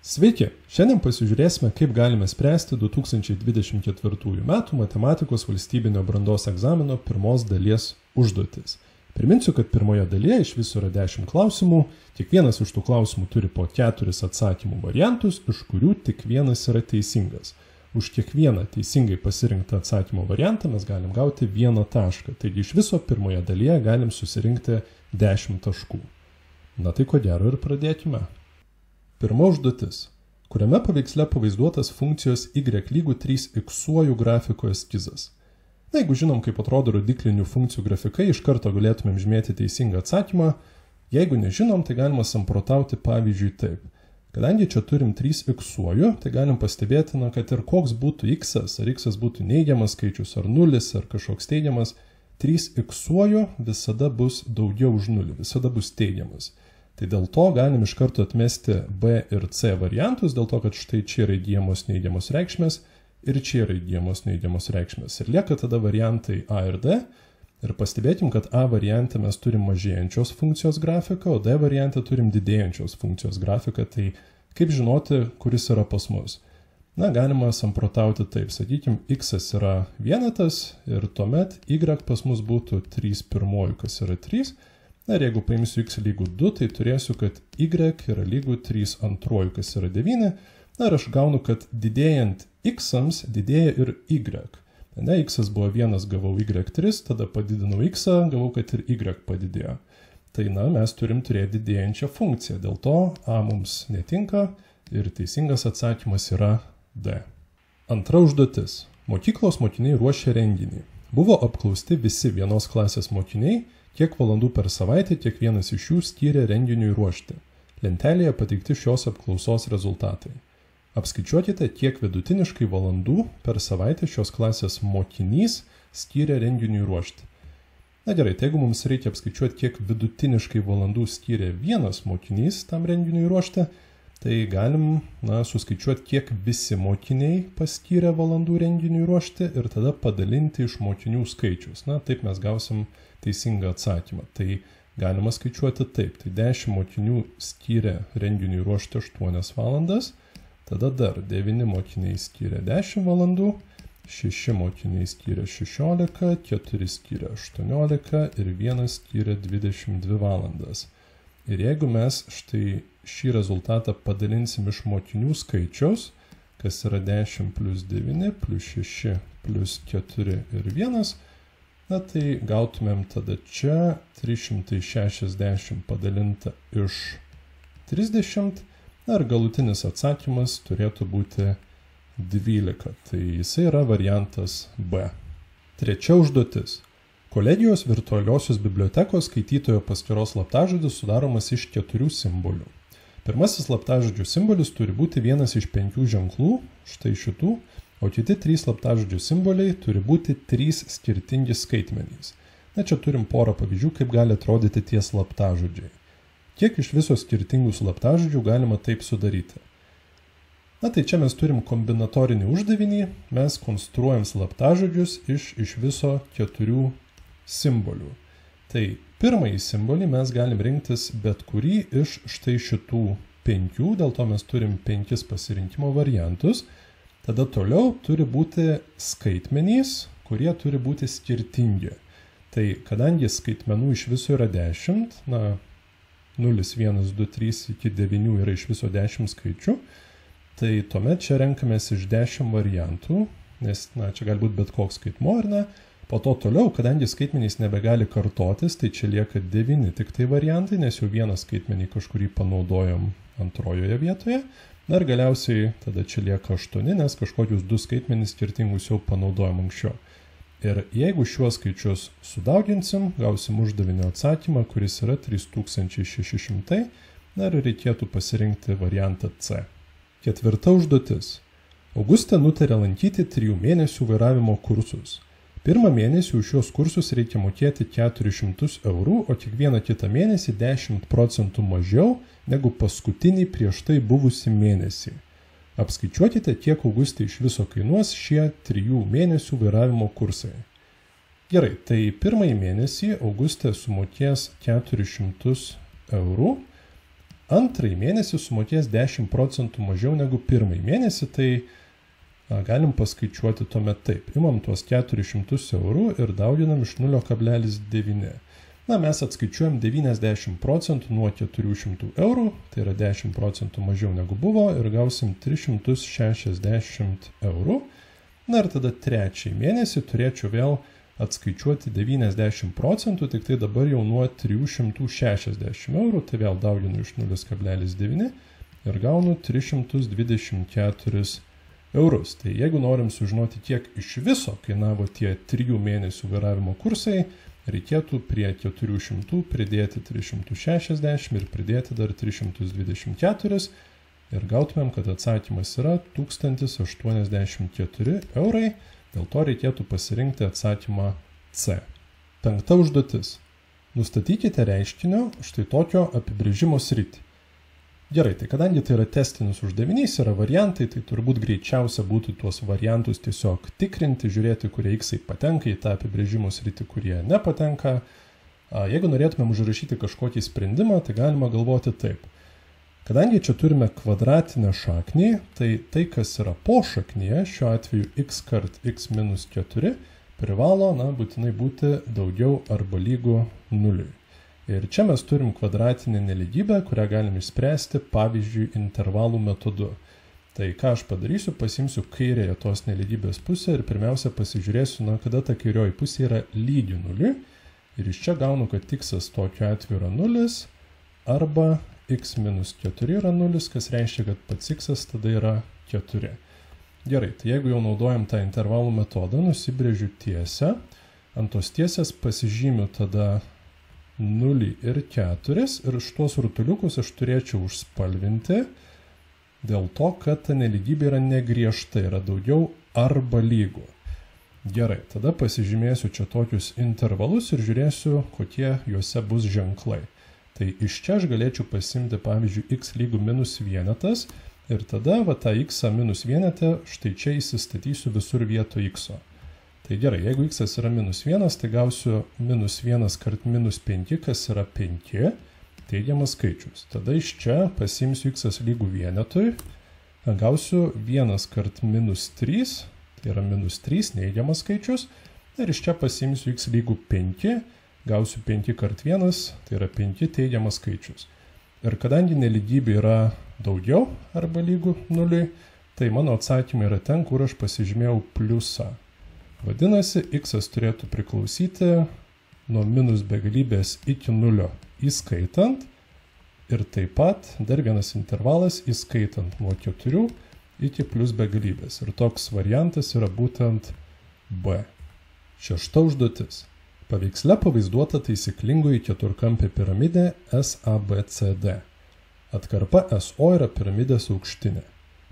Sveiki! Šiandien pasižiūrėsime, kaip galime spręsti 2024 metų matematikos valstybinio brandos egzamino pirmos dalies užduotis. Priminsiu, kad pirmoje dalyje iš viso yra 10 klausimų, kiekvienas iš tų klausimų turi po 4 atsakymų variantus, iš kurių tik vienas yra teisingas. Už kiekvieną teisingai pasirinktą atsakymo variantą mes galim gauti 1 tašką, taigi iš viso pirmoje dalyje galim susirinkti 10 taškų. Na tai ko gero ir pradėkime. Pirma užduotis, kuriame paveiksle pavaizduotas funkcijos y lygų 3x grafiko eskizas. Na, jeigu žinom, kaip atrodo rodiklinių funkcijų grafikai, iš karto galėtumėm žymėti teisingą atsakymą. Jeigu nežinom, tai galima samprotauti pavyzdžiui taip. Kadangi čia turim 3x, tai galim pastebėti, kad ir koks būtų x, ar x būtų neigiamas skaičius, ar 0, ar kažkoks teigiamas, 3x visada bus daugiau už 0, visada bus teigiamas. Tai dėl to galim iš karto atmesti B ir C variantus, dėl to, kad štai čia yra įgyjamos neigiamos reikšmės ir čia yra įgyjamos neigiamos reikšmės. Ir lieka tada variantai A ir D. Ir pastebėkim, kad A variante mes turim mažėjančios funkcijos grafiką, o D variante turim didėjančios funkcijos grafiką. Tai kaip žinoti, kuris yra pas mus? Na, galima samprotauti taip. Sakykim, x yra vienetas ir tuomet y pas mus būtų 3 kas yra 3. Na ir jeigu paimsiu x lygų 2, tai turėsiu, kad y yra lygų 3 kas yra 9. Na ir aš gaunu, kad didėjant x-ams didėja ir y. Ne, x buvo 1, gavau y3, tada padidinau x, gavau, kad ir y padidėjo. Tai na, mes turim turėti didėjančią funkciją, dėl to A mums netinka ir teisingas atsakymas yra D. Antra užduotis. Mokyklos mokiniai ruošia renginį. Buvo apklausti visi vienos klasės mokiniai, kiek valandų per savaitę kiekvienas iš jų skyrė renginiui ruošti. Lentelėje pateikti šios apklausos rezultatai. Apskaičiuokite, kiek vidutiniškai valandų per savaitę šios klasės mokinys skyrė renginiui ruošti. Na gerai, tai jeigu mums reikia apskaičiuoti, kiek vidutiniškai valandų skyrė vienas mokinys tam renginiui ruošti, tai galim suskaičiuoti, kiek visi mokiniai paskyrė valandų renginiui ruošti ir tada padalinti iš mokinių skaičius. Na, taip mes gausim teisingą atsakymą. Tai galima skaičiuoti taip. Tai 10 mokinių skyrė renginiui ruošti 8 valandas, tada dar 9 mokiniai skyrė 10 valandų, 6 mokiniai skyrė 16, 4 skyrė 18 ir 1 skyrė 22 valandas. Ir jeigu mes štai šį rezultatą padalinsim iš mokinių skaičiaus, kas yra 10 plus 9 plus 6 plus 4 ir 1, na tai gautumėm tada čia 360 padalinta iš 30, na ir galutinis atsakymas turėtų būti 12, tai jisai yra variantas B. Trečia užduotis. Kolegijos virtualiosios bibliotekos skaitytojo paskyros slaptažodis sudaromas iš 4 simbolių. Pirmasis slaptažodžių simbolis turi būti vienas iš 5 ženklų, štai šitų, o kiti 3 slaptažodžių simboliai turi būti 3 skirtingi skaitmenys. Na, čia turim porą pavyzdžių, kaip gali atrodyti tie slaptažodžiai. Kiek iš viso skirtingų slaptažodžių galima taip sudaryti? Na, tai čia mes turim kombinatorinį uždavinį, mes konstruojam slaptažodžius iš viso 4 simbolių. Tai pirmąjį simbolį mes galim rinktis bet kurį iš štai šitų 5, dėl to mes turim 5 pasirinkimo variantus. Tada toliau turi būti skaitmenys, kurie turi būti skirtingi. Tai kadangi skaitmenų iš viso yra 10, na 0, 1, 2, 3 iki 9 yra iš viso 10 skaičių, tai tuomet čia renkamės iš 10 variantų, nes čia gali būti bet koks skaitmo, ar ne? Po to toliau, kadangi skaitmenys nebegali kartotis, tai čia lieka 9 tik tai variantai, nes jau vieną skaitmenį kažkurį panaudojom antrojoje vietoje. Na ir galiausiai tada čia lieka 8, nes kažkokius 2 skaitmenys skirtingus jau panaudojom anksčiau. Ir jeigu šiuos skaičius sudauginsim, gausim uždavinio atsakymą, kuris yra 3600, na ir reikėtų pasirinkti variantą C. Ketvirta užduotis. Augustė nutarė lankyti 3 mėnesių vairavimo kursus. Pirmą mėnesį už šios kursus reikia mokėti 400 eurų, o kiekvieną kitą mėnesį 10% mažiau negu paskutinį prieš tai buvusį mėnesį. Apskaičiuokite, kiek Augustė iš viso kainuos šie 3 mėnesių vairavimo kursai. Gerai, tai pirmąjį mėnesį Augustė sumokės 400 eurų, antrąjį mėnesį sumokės 10% mažiau negu pirmąjį mėnesį, tai galim paskaičiuoti tuomet taip. Imam tuos 400 eurų ir dauginam iš 0,9. Mes atskaičiuojam 90% nuo 400 eurų, tai yra 10% mažiau negu buvo ir gausim 360 eurų. Ir tada trečiąjį mėnesį turėčiau vėl atskaičiuoti 90%, tik tai dabar jau nuo 360 eurų, tai vėl dauginu iš 0,9 ir gaunu 324 eurus. Tai jeigu norim sužinoti, kiek iš viso kainavo tie 3 mėnesių vairavimo kursai, reikėtų prie 400 pridėti 360 ir pridėti dar 324 ir gautumėm, kad atsakymas yra 1084 eurai, dėl to reikėtų pasirinkti atsakymą C. 5 užduotis. Nustatykite reiškinio štai tokio apibrėžimo sritį. Gerai, tai kadangi tai yra testinis uždavinys, yra variantai, tai turbūt greičiausia būtų tuos variantus tiesiog tikrinti, žiūrėti, kurie x patenka į tą apibrėžimo sritį, kurie nepatenka. Jeigu norėtumėm užrašyti kažkokį sprendimą, tai galima galvoti taip. Kadangi čia turime kvadratinę šaknį, tai kas yra po šaknyje, šiuo atveju x kart x minus 4, privalo būtinai būti daugiau arba lygu 0. Ir čia mes turim kvadratinę nelygybę, kurią galim išspręsti, pavyzdžiui, intervalų metodu. Tai ką aš padarysiu, pasimsiu kairėje tos nelygybės pusę ir pirmiausia pasižiūrėsiu, kada ta kairioji pusė yra lygi 0. Ir iš čia gaunu, kad x tokiu atveju yra 0 arba x minus 4 yra 0, kas reiškia, kad pats x tada yra 4. Gerai, tai jeigu jau naudojam tą intervalų metodą, nusibrėžiu tiesę, ant tos tiesės pasižymiu tada 0 ir 4 ir šitos rutuliukus aš turėčiau užspalvinti dėl to, kad ta nelygybė yra negriežta, yra daugiau arba lygų. Gerai, tada pasižymėsiu čia tokius intervalus ir žiūrėsiu, kokie juose bus ženklai. Tai iš čia aš galėčiau pasimti, pavyzdžiui, x lygų minus vienetas ir tada tą x minus vienetę štai čia įsistatysiu visur vieto x. Tai gerai, jeigu x yra minus 1, tai gausiu minus 1 kart minus 5, kas yra 5, teigiamas skaičius. Tada iš čia pasimsiu x lygų vienetui, gausiu 1 kart minus 3, tai yra minus 3, neigiamas skaičius, ir iš čia pasimsiu x lygų 5, gausiu 5 kart 1, tai yra 5, teigiamas skaičius. Ir kadangi nelygybė yra daugiau arba lygų 0, tai mano atsakymai yra ten, kur aš pasižymėjau pliusą. Vadinasi, x turėtų priklausyti nuo minus begalybės iki 0 įskaitant ir taip pat dar vienas intervalas įskaitant nuo 4 iki plus begalybės. Ir toks variantas yra būtent B. 6 užduotis. Paveiksle pavaizduota taisyklingoji keturkampė piramidė SABCD. Atkarpa SO yra piramidės aukštinė.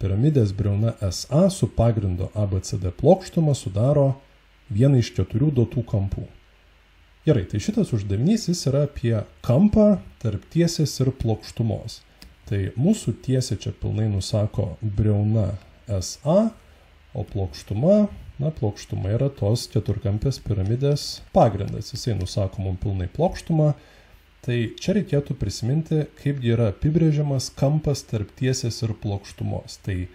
Piramidės briauna SA su pagrindo ABCD plokštuma sudaro vieną iš 4 duotų kampų. Gerai, tai šitas uždavinys jis yra apie kampą tarp tiesės ir plokštumos. Tai mūsų tiesė čia pilnai nusako briauna SA, o plokštuma, plokštuma yra tos keturkampės piramidės pagrindas. Jisai nusako mums pilnai plokštumą. Tai čia reikėtų prisiminti, kaip yra apibrėžiamas kampas tarp tiesės ir plokštumos. Tai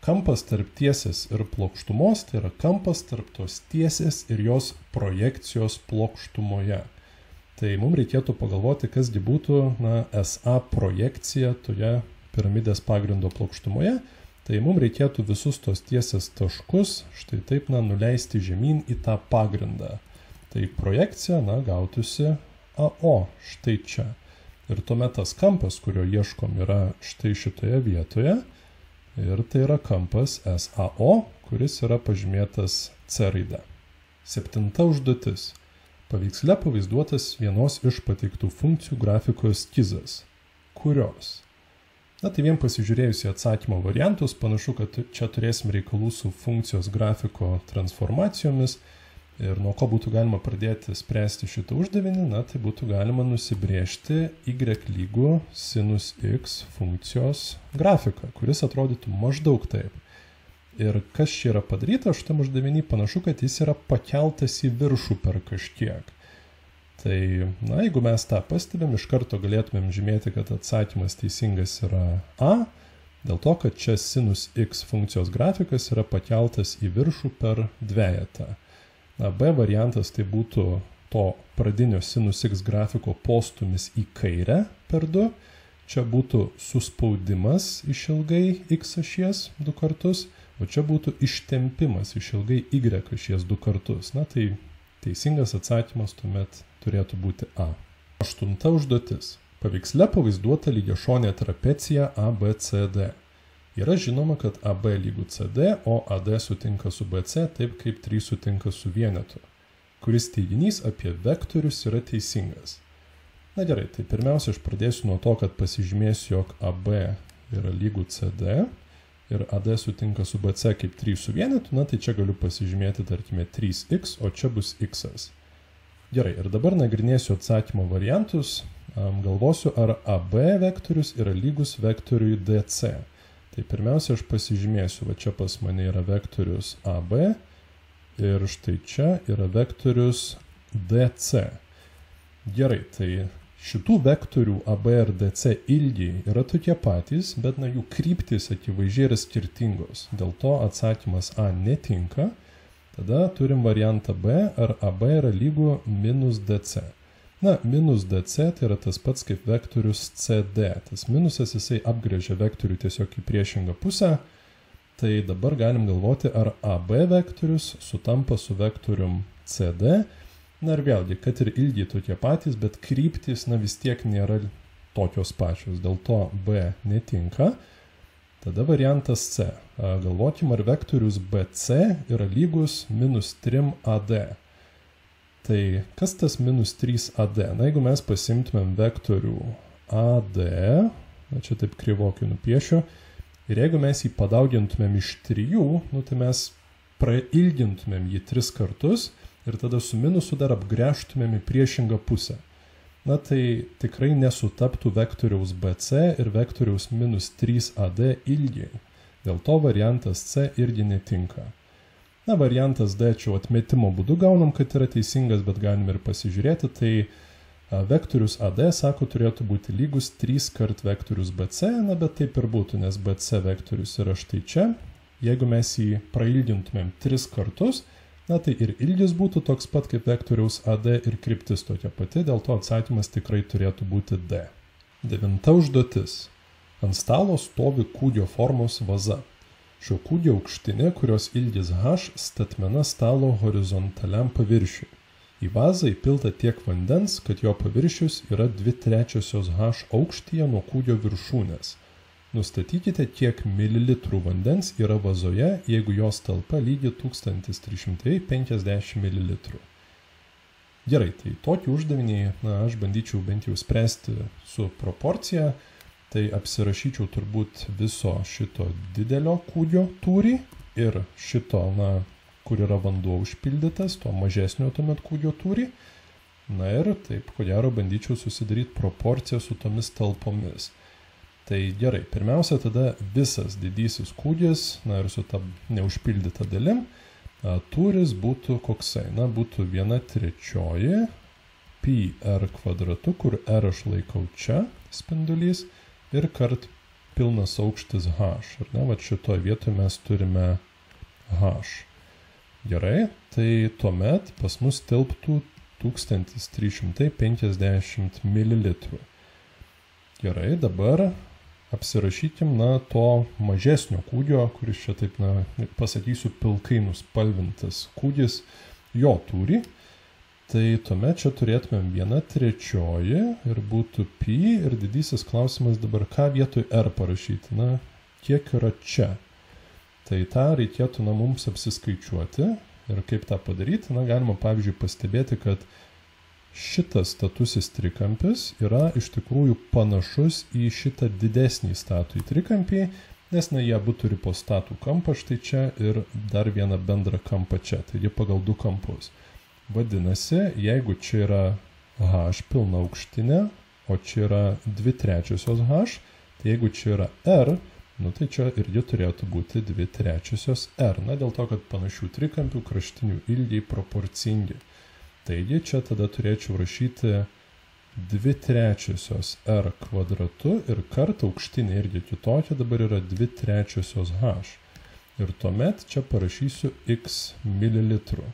kampas tarp tiesės ir plokštumos, tai yra kampas tarp tos tiesės ir jos projekcijos plokštumoje. Tai mums reikėtų pagalvoti, kasgi būtų SA projekcija toje piramidės pagrindo plokštumoje. Tai mums reikėtų visus tos tiesės taškus štai taip nuleisti žemyn į tą pagrindą. Tai projekcija gautųsi AO štai čia. Ir tuomet tas kampas, kurio ieškom, yra štai šitoje vietoje. Ir tai yra kampas SAO, kuris yra pažymėtas C raide. 7 užduotis. Paveiksle pavaizduotas vienos iš pateiktų funkcijų grafiko eskizas. Kurios? Tai vien pasižiūrėjus į atsakymo variantus, panašu, kad čia turėsim reikalų su funkcijos grafiko transformacijomis. Ir nuo ko būtų galima pradėti spręsti šitą uždavinį, tai būtų galima nusibrėžti y lygų sinus x funkcijos grafiką, kuris atrodytų maždaug taip. Ir kas čia yra padaryta šitam uždavinį, panašu, kad jis yra pakeltas į viršų per kažkiek. Tai, jeigu mes tą pastebėm, iš karto galėtumėm žymėti, kad atsakymas teisingas yra A, dėl to, kad čia sinus x funkcijos grafikas yra pakeltas į viršų per dvejetą. B variantas tai būtų to pradinio sinus x grafiko postumis į kairę per 2. Čia būtų suspaudimas išilgai x ašies 2 kartus, o čia būtų ištempimas išilgai y ašies 2 kartus. Tai teisingas atsakymas tuomet turėtų būti A. 8 užduotis. Paveiksle pavaizduota lygiašonė trapecija ABCD. Yra žinoma, kad AB lygu CD, o AD sutinka su BC taip, kaip 3 sutinka su vienetu. Kuris teiginys apie vektorius yra teisingas? Gerai, tai pirmiausia, aš pradėsiu nuo to, kad pasižymėsiu, jog AB yra lygu CD ir AD sutinka su BC kaip 3 su vienetu, tai čia galiu pasižymėti, tarkime, 3x, o čia bus x. Gerai, ir dabar nagrinėsiu atsakymo variantus, galvosiu, ar AB vektorius yra lygus vektoriui DC. Tai pirmiausia, aš pasižymėsiu, va čia pas mane yra vektorius AB ir štai čia yra vektorius DC. Gerai, tai šitų vektorių AB ir DC ilgiai yra tokie patys, bet jų kryptys akivaizdžiai yra skirtingos. Dėl to atsakymas A netinka. Tada turim variantą B, ar AB yra lygu minus DC. Minus DC tai yra tas pats kaip vektorius CD. Tas minusas jisai apgrėžia vektorių tiesiog į priešingą pusę. Tai dabar galim galvoti, ar AB vektorius sutampa su vektorium CD. Ir vėlgi, kad ir ilgiai tokie patys, bet kryptys vis tiek nėra tokios pačios. Dėl to B netinka. Tada variantas C. Galvokim, ar vektorius BC yra lygus minus 3AD. Tai kas tas minus 3AD? Jeigu mes pasimtumėm vektorių AD, čia taip krivokiai nupiešiu, ir jeigu mes jį padaugintumėm iš 3, tai mes prailgintumėm jį 3 kartus, ir tada su minusu dar apgręžtumėm į priešingą pusę. Tai tikrai nesutaptų vektoriaus BC ir vektoriaus minus 3AD ilgiai. Dėl to variantas C irgi netinka. Variantas D čia atmetimo būdu gaunam, kad yra teisingas, bet galim ir pasižiūrėti. Tai vektorius AD, sako, turėtų būti lygus 3 kart vektorius BC, bet taip ir būtų, nes BC vektorius yra štai čia. Jeigu mes jį prailgintumėm 3 kartus, tai ir ilgis būtų toks pat kaip vektoriaus AD ir kryptis tokia pati, dėl to atsakymas tikrai turėtų būti D. 9 užduotis. Ant stalo stovi kūgio formos vaza. Šio kūgio aukštinė, kurios ilgis h, statmena stalo horizontaliam paviršiui. Į vazą įpilta tiek vandens, kad jo paviršius yra 2/3 h aukštyje nuo kūgio viršūnės. Nustatykite, kiek mililitrų vandens yra vazoje, jeigu jos talpa lygi 1350 ml. Gerai, tai tokį uždavinį aš bandyčiau bent jau spręsti su proporcija. Tai apsirašyčiau turbūt viso šito didelio kūgio tūrį ir šito, kur yra vanduo užpildytas, to mažesnio tuomet kūgio tūrį. Ir taip, ko gero, bandyčiau susidaryti proporciją su tomis talpomis. Tai gerai, pirmiausia, tada visas didysis kūgis, ir su ta neužpildyta dalim, tūris būtų koksai, būtų 1/3 pi r kvadratu, kur r aš laikau čia, spindulys, ir kart pilnas aukštis h. Va šitoje vietoje mes turime h. Gerai, tai tuomet pas mus tilptų 1350 ml. Gerai, dabar apsirašykim, to mažesnio kūgio, kuris čia taip, pasakysiu, pilkai nuspalvintas kūgis, jo tūrį. Tai tuomet čia turėtumėm 1/3 ir būtų pi ir didysis klausimas dabar, ką vietoj r parašyti, kiek yra čia. Tai tą reikėtų mums apsiskaičiuoti ir kaip tą padaryti, galima pavyzdžiui pastebėti, kad šitas statusis trikampis yra iš tikrųjų panašus į šitą didesnį statųjį trikampį, nes jie abu turi po statų kampą štai čia ir dar vieną bendrą kampą čia, taigi pagal 2 kampus. Vadinasi, jeigu čia yra h pilna aukštinė, o čia yra 2/3 h, tai jeigu čia yra r, tai čia irgi turėtų būti 2/3 r. Dėl to, kad panašių trikampių kraštinių ilgiai proporcingi. Taigi čia tada turėčiau rašyti 2/3 r kvadratu ir kart aukštinė irgi kitokia, dabar yra 2/3 h. Ir tuomet čia parašysiu x mililitrų.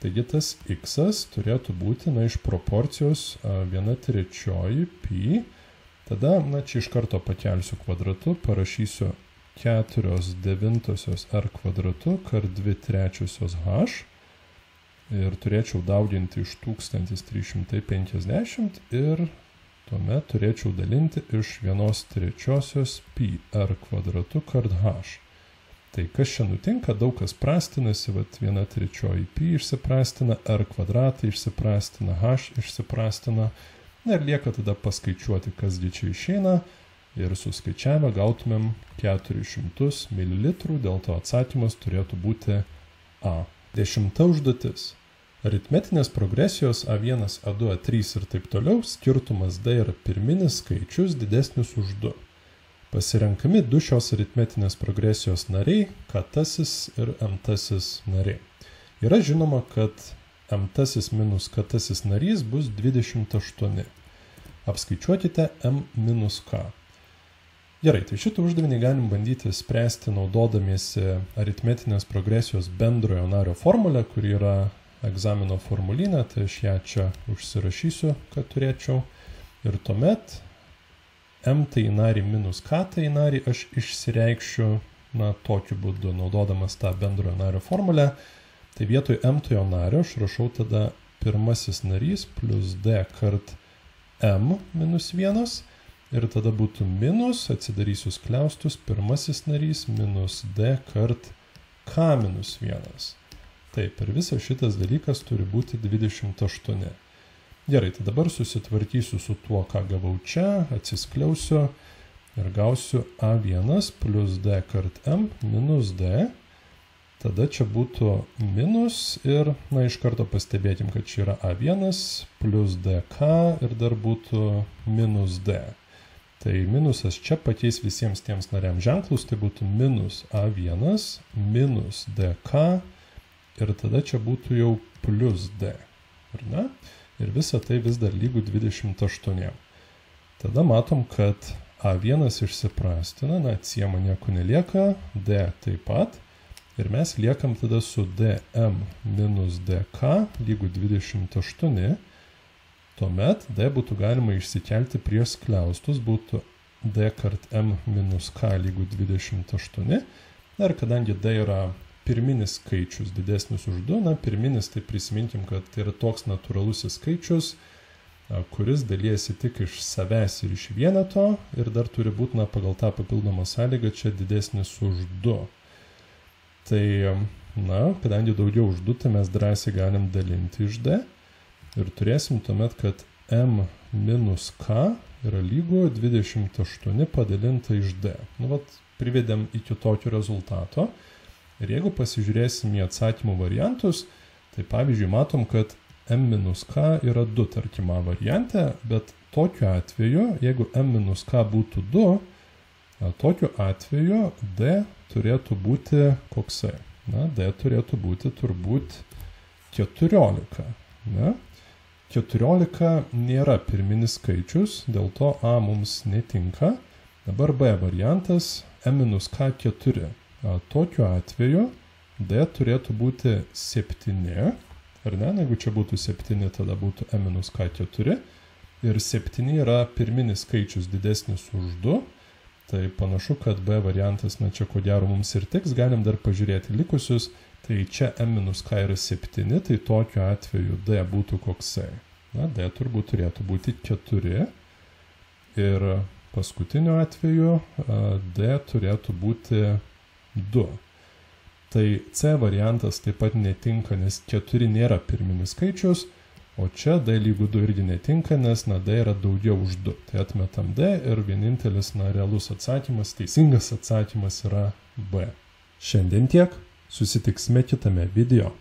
Taigi tas x turėtų būti iš proporcijos 1/3 pi. Tada, čia iš karto pakelsiu kvadratu, parašysiu 4/9 r kvadratu kart 2/3 h. Ir turėčiau dauginti iš 1350 ir tuomet turėčiau dalinti iš 1/3 pi r kvadratu kart h. Tai kas čia nutinka, daug kas prastinasi, 1/3 pi išsiprastina, r kvadratai išsiprastina, h išsiprastina. Na ir lieka tada paskaičiuoti, kasgi čia išeina. Ir suskaičiavę gautumėm 400 ml, dėl to atsakymas turėtų būti A. 10 užduotis. Aritmetinės progresijos A1, A2, A3 ir taip toliau skirtumas D yra pirminis skaičius didesnis už 2. Pasirenkami du šios aritmetinės progresijos nariai, k-tasis ir m-tasis nariai. Yra žinoma, kad m-tasis minus k-tasis narys bus 28. Apskaičiuokite m minus k. Gerai, tai šitą uždavinį galim bandyti spręsti naudodamiesi aritmetinės progresijos bendrojo nario formulę, kuri yra egzamino formulyne, tai aš ją čia užsirašysiu, kad turėčiau. Ir tuomet m tai narį minus k tai narį aš išsireikšiu, tokiu būdu, naudodamas tą bendrojo nario formulę. Tai vietoj m tojo nario aš rašau tada pirmasis narys plus d kart m minus 1. Ir tada būtų minus, atsidarysiu skliaustus, pirmasis narys minus d kart k minus 1. Taip, ir visas šitas dalykas turi būti 28. Gerai, tai dabar susitvarkysiu su tuo, ką gavau čia, atsiskliausiu ir gausiu A1 plus d kart m minus d. Tada čia būtų minus ir, iš karto pastebėkim, kad čia yra A1 plus dk ir dar būtų minus d. Tai minusas čia pakeis visiems tiems nariams ženklus, tai būtų minus A1 minus dk ir tada čia būtų jau plus d. Ar ne? Ir visa tai vis dar lygu 28. Tada matom, kad A1 išsiprastina, atsiema nieko nelieka, d taip pat. Ir mes liekam tada su dm minus dk lygu 28. Tuomet d būtų galima išsikelti prie skliaustus, būtų d kart m minus k lygu 28. Ir kadangi d yra pirminis skaičius didesnis už 2, pirminis tai prisiminkim, kad tai yra toks natūralusis skaičius, kuris dalijasi tik iš savęs ir iš vieneto ir dar turi būti pagal tą papildomą sąlygą čia didesnis už 2. Tai, kadangi daugiau už 2, tai mes drąsiai galim dalinti iš d ir turėsim tuomet, kad m minus k yra lygu 28 padalinta iš d. Privedėm iki tokio rezultato. Ir jeigu pasižiūrėsim į atsakymų variantus, tai pavyzdžiui matom, kad m minus k yra 2, tarkim, A variante, bet tokiu atveju, jeigu m minus k būtų 2, tokiu atveju d turėtų būti koksai? D turėtų būti turbūt 14. 14 nėra pirminis skaičius, dėl to A mums netinka. Dabar B variantas m minus k 4. Tokiu atveju d turėtų būti 7, ar ne? Jeigu čia būtų 7, tada būtų m minus k 4. Ir 7 yra pirminis skaičius didesnis už 2. Tai panašu, kad B variantas, čia ko gero mums ir tiks. Galim dar pažiūrėti likusius. Tai čia m minus k yra 7, tai tokiu atveju d būtų koksai. D turbūt turėtų būti 4. Ir paskutiniu atveju d turėtų būti 2. Tai C variantas taip pat netinka, nes 4 nėra pirminis skaičius, o čia D lygu 2 irgi netinka, nes D yra daugiau už 2. Tai atmetam D ir vienintelis realus atsakymas, teisingas atsakymas yra B. Šiandien tiek, susitiksime kitame video.